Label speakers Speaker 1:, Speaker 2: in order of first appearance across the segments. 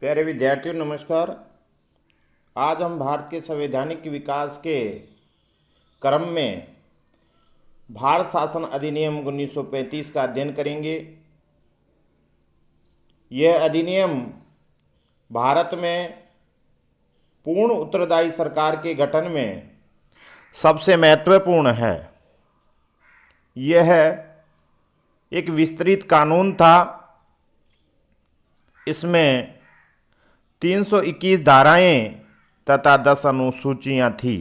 Speaker 1: प्यारे विद्यार्थियों नमस्कार। आज हम भारत के संवैधानिक विकास के क्रम में भारत शासन अधिनियम 1935 का अध्ययन करेंगे। यह अधिनियम भारत में पूर्ण उत्तरदायी सरकार के गठन में सबसे महत्वपूर्ण है। यह एक विस्तृत कानून था। इसमें 321 धाराएं तथा 10 अनुसूचियां थी।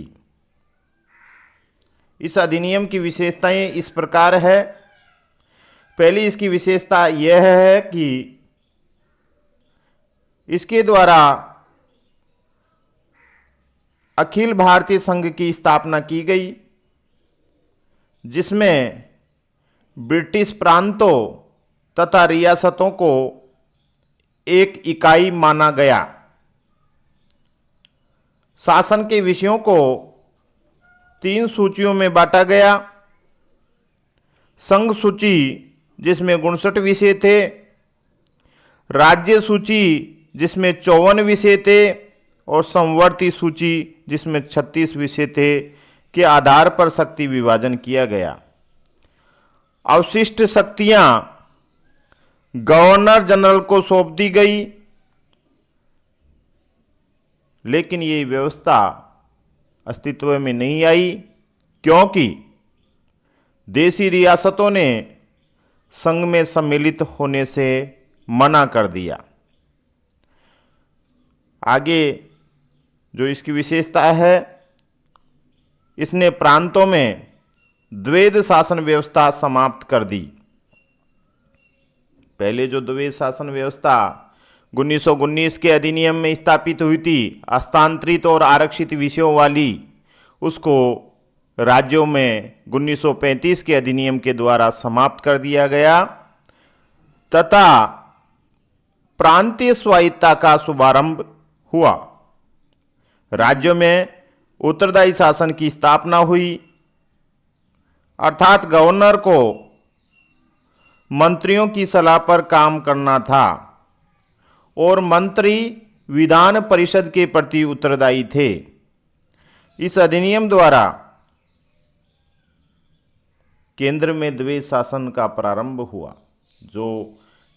Speaker 1: इस अधिनियम की विशेषताएं इस प्रकार है। पहली इसकी विशेषता यह है कि इसके द्वारा अखिल भारतीय संघ की स्थापना की गई, जिसमें ब्रिटिश प्रांतों तथा रियासतों को एक इकाई माना गया। शासन के विषयों को 3 सूचियों में बांटा गया। संघ सूची, जिसमें 59 विषय थे, राज्य सूची जिसमें 54 विषय थे, और समवर्ती सूची जिसमें 36 विषय थे, के आधार पर शक्ति विभाजन किया गया। अवशिष्ट शक्तियां गवर्नर जनरल को सौंप दी गई, लेकिन ये व्यवस्था अस्तित्व में नहीं आई, क्योंकि देशी रियासतों ने संघ में सम्मिलित होने से मना कर दिया। आगे जो इसकी विशेषता है, इसने प्रांतों में द्वैध शासन व्यवस्था समाप्त कर दी। पहले जो द्वैध शासन व्यवस्था 1919 के अधिनियम में स्थापित हुई थी, हस्तांतरित और आरक्षित विषयों वाली, उसको राज्यों में 1935 के अधिनियम के द्वारा समाप्त कर दिया गया तथा प्रांतीय स्वायत्तता का शुभारंभ हुआ। राज्यों में उत्तरदायी शासन की स्थापना हुई, अर्थात गवर्नर को मंत्रियों की सलाह पर काम करना था और मंत्री विधान परिषद के प्रति उत्तरदायी थे। इस अधिनियम द्वारा केंद्र में द्वैध शासन का प्रारंभ हुआ। जो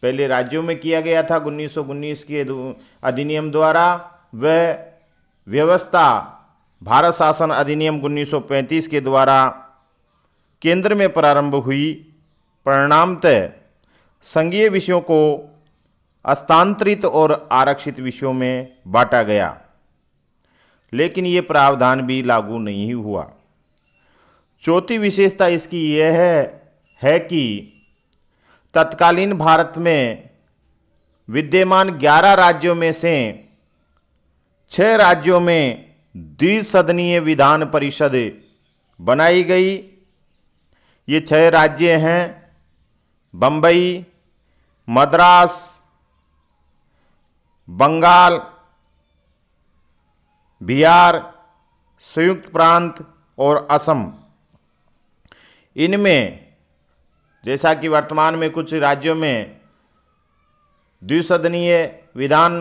Speaker 1: पहले राज्यों में किया गया था 1919 के अधिनियम द्वारा, वह व्यवस्था भारत शासन अधिनियम 1935 के द्वारा केंद्र में प्रारंभ हुई। परिणामतः संघीय विषयों को हस्तांतरित और आरक्षित विषयों में बांटा गया, लेकिन ये प्रावधान भी लागू नहीं हुआ। चौथी विशेषता इसकी यह है कि तत्कालीन भारत में विद्यमान 11 राज्यों में से 6 राज्यों में द्विसदनीय विधान परिषद बनाई गई। ये 6 राज्य हैं बंबई, मद्रास, बंगाल, बिहार, संयुक्त प्रांत और असम। इनमें जैसा कि वर्तमान में कुछ राज्यों में द्विसदनीय विधान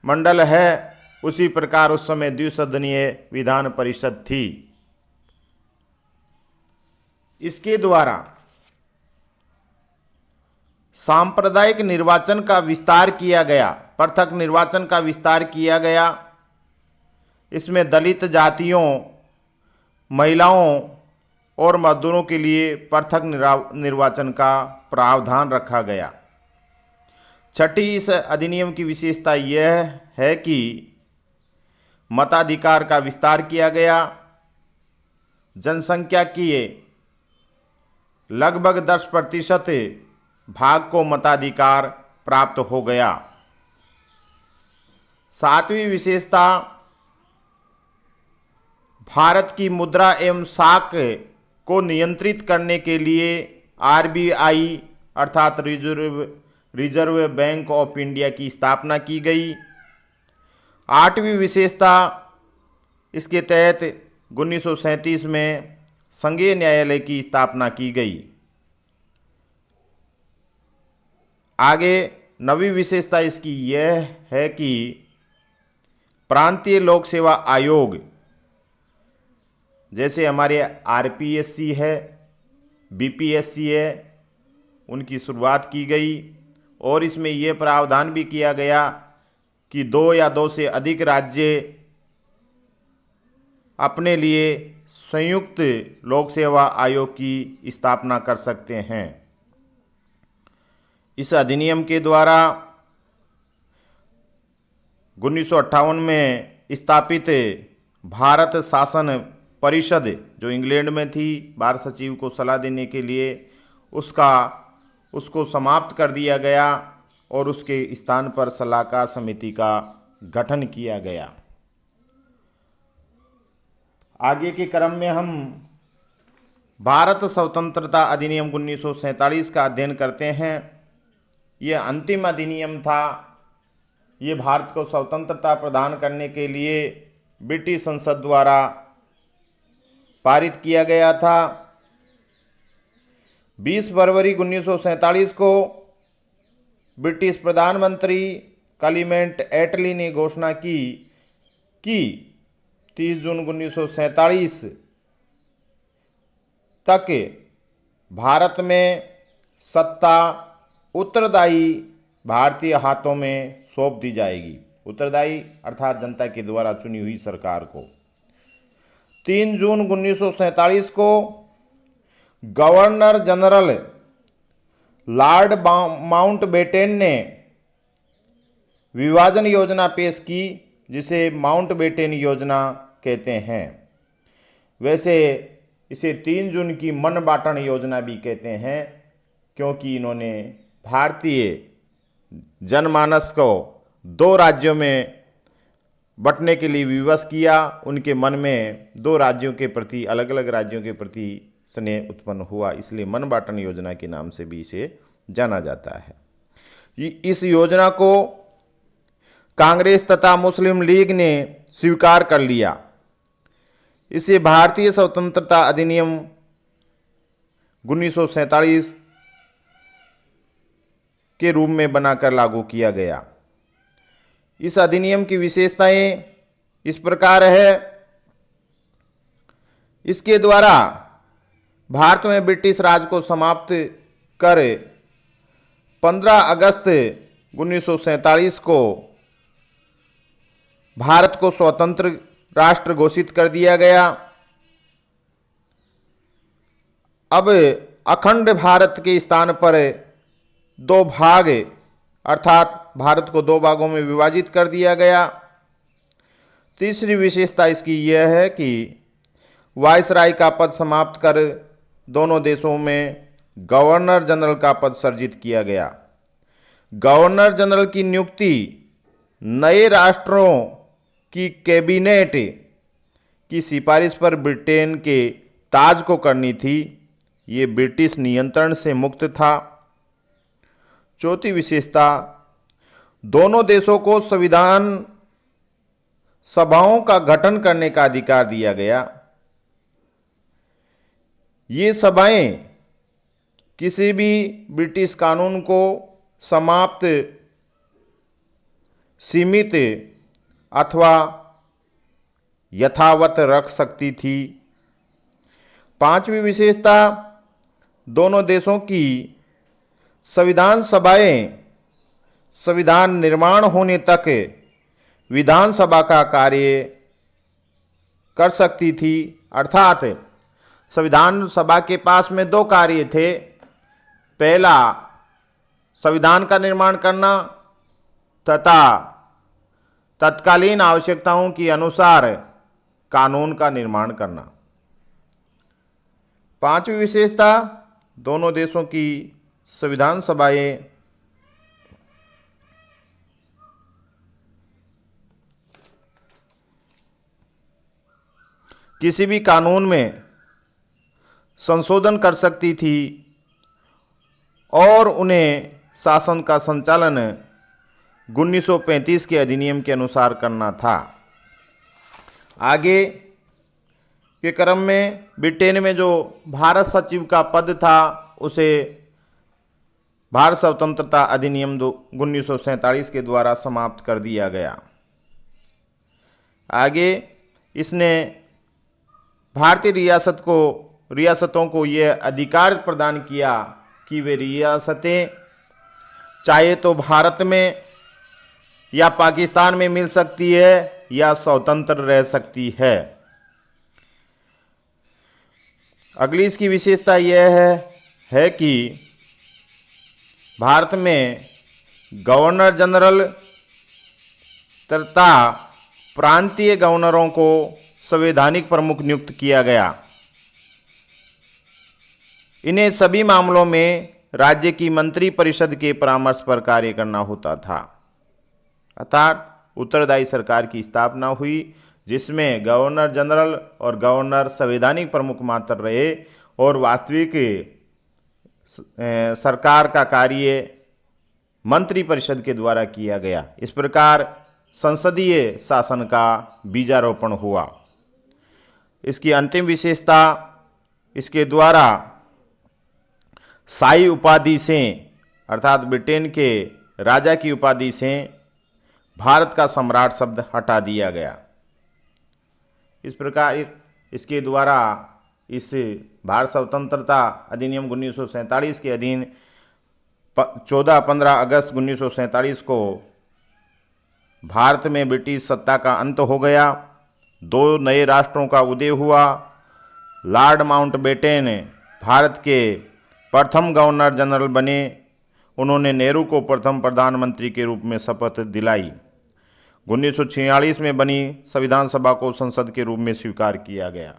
Speaker 1: मंडल है, उसी प्रकार उस समय द्विसदनीय विधान परिषद थी। इसके द्वारा सांप्रदायिक निर्वाचन का विस्तार किया गया, पृथक निर्वाचन का विस्तार किया गया। इसमें दलित जातियों, महिलाओं और मजदूरों के लिए पृथक निर्वाचन का प्रावधान रखा गया। छठी इस अधिनियम की विशेषता यह है कि मताधिकार का विस्तार किया गया। जनसंख्या की लगभग 10% भाग को मताधिकार प्राप्त हो गया। 7वीं विशेषता, भारत की मुद्रा एवं साख को नियंत्रित करने के लिए आरबीआई अर्थात रिजर्व बैंक ऑफ इंडिया की स्थापना की गई। 8वीं विशेषता, इसके तहत 1937 में संघीय न्यायालय की स्थापना की गई। आगे नवी विशेषता इसकी यह है कि प्रांतीय लोक सेवा आयोग, जैसे हमारे आरपीएससी है, बीपीएससी है, उनकी शुरुआत की गई और इसमें यह प्रावधान भी किया गया कि 2 या 2 से अधिक राज्य अपने लिए संयुक्त लोक सेवा आयोग की स्थापना कर सकते हैं। इस अधिनियम के द्वारा 1958 में स्थापित भारत शासन परिषद, जो इंग्लैंड में थी, भारत सचिव को सलाह देने के लिए, उसको समाप्त कर दिया गया और उसके स्थान पर सलाहकार समिति का गठन किया गया। आगे के क्रम में हम भारत स्वतंत्रता अधिनियम 1947 का अध्ययन करते हैं। यह अंतिम अधिनियम था। ये भारत को स्वतंत्रता प्रदान करने के लिए ब्रिटिश संसद द्वारा पारित किया गया था। 20 फरवरी 1947 को ब्रिटिश प्रधानमंत्री क्लेमेंट एटली ने घोषणा की कि 30 जून 1947 तक भारत में सत्ता उत्तरदायी भारतीय हाथों में सौंप दी जाएगी। उत्तरदायी अर्थात जनता के द्वारा चुनी हुई सरकार को। 3 जून 1947 को गवर्नर जनरल लॉर्ड माउंटबेटन ने विभाजन योजना पेश की, जिसे माउंटबेटन योजना कहते हैं। वैसे इसे 3 जून की मन बांटन योजना भी कहते हैं, क्योंकि इन्होंने भारतीय जनमानस को 2 राज्यों में बंटने के लिए विवश किया। उनके मन में 2 राज्यों के प्रति, अलग अलग राज्यों के प्रति स्नेह उत्पन्न हुआ, इसलिए मन बांटन योजना के नाम से भी इसे जाना जाता है। इस योजना को कांग्रेस तथा मुस्लिम लीग ने स्वीकार कर लिया। इसे भारतीय स्वतंत्रता अधिनियम 1947 के रूप में बनाकर लागू किया गया। इस अधिनियम की विशेषताएं इस प्रकार है। इसके द्वारा भारत में ब्रिटिश राज को समाप्त कर 15 अगस्त 1947 को भारत को स्वतंत्र राष्ट्र घोषित कर दिया गया। अब अखंड भारत के स्थान पर 2 भाग अर्थात भारत को 2 भागों में विभाजित कर दिया गया। तीसरी विशेषता इसकी यह है कि वायसराय का पद समाप्त कर दोनों देशों में गवर्नर जनरल का पद सृजित किया गया। गवर्नर जनरल की नियुक्ति नए राष्ट्रों की कैबिनेट की सिफारिश पर ब्रिटेन के ताज को करनी थी। ये ब्रिटिश नियंत्रण से मुक्त था। चौथी विशेषता, दोनों देशों को संविधान सभाओं का गठन करने का अधिकार दिया गया। ये सभाएं किसी भी ब्रिटिश कानून को समाप्त, सीमित अथवा यथावत रख सकती थी। पांचवी विशेषता, दोनों देशों की संविधान सभाएं संविधान निर्माण होने तक विधानसभा का कार्य कर सकती थी। अर्थात संविधान सभा के पास में 2 कार्य थे। पहला संविधान का निर्माण करना तथा तत्कालीन आवश्यकताओं के अनुसार कानून का निर्माण करना। पांचवी विशेषता, दोनों देशों की संविधान सभाएं किसी भी कानून में संशोधन कर सकती थी और उन्हें शासन का संचालन 1935 के अधिनियम के अनुसार करना था। आगे के क्रम में ब्रिटेन में जो भारत सचिव का पद था, उसे भारत स्वतंत्रता अधिनियम 1947 के द्वारा समाप्त कर दिया गया। आगे इसने भारतीय रियासतों को यह अधिकार प्रदान किया कि वे रियासतें चाहे तो भारत में या पाकिस्तान में मिल सकती है या स्वतंत्र रह सकती है। अगली इसकी विशेषता यह है कि भारत में गवर्नर जनरल तथा प्रांतीय गवर्नरों को संवैधानिक प्रमुख नियुक्त किया गया। इन्हें सभी मामलों में राज्य की मंत्री परिषद के परामर्श पर कार्य करना होता था, अर्थात उत्तरदायी सरकार की स्थापना हुई जिसमें गवर्नर जनरल और गवर्नर संवैधानिक प्रमुख मात्र रहे और वास्तविक सरकार का कार्य मंत्री परिषद के द्वारा किया गया। इस प्रकार संसदीय शासन का बीजारोपण हुआ। इसकी अंतिम विशेषता, इसके द्वारा शाही उपाधि से अर्थात ब्रिटेन के राजा की उपाधि से भारत का सम्राट शब्द हटा दिया गया। इस प्रकार इसके द्वारा इस भारत स्वतंत्रता अधिनियम 1947 के अधीन 14-15 अगस्त 1947 को भारत में ब्रिटिश सत्ता का अंत हो गया। 2 नए राष्ट्रों का उदय हुआ। लॉर्ड माउंटबेटन भारत के प्रथम गवर्नर जनरल बने। उन्होंने नेहरू को प्रथम प्रधानमंत्री के रूप में शपथ दिलाई। 1946 में बनी संविधान सभा को संसद के रूप में स्वीकार किया गया।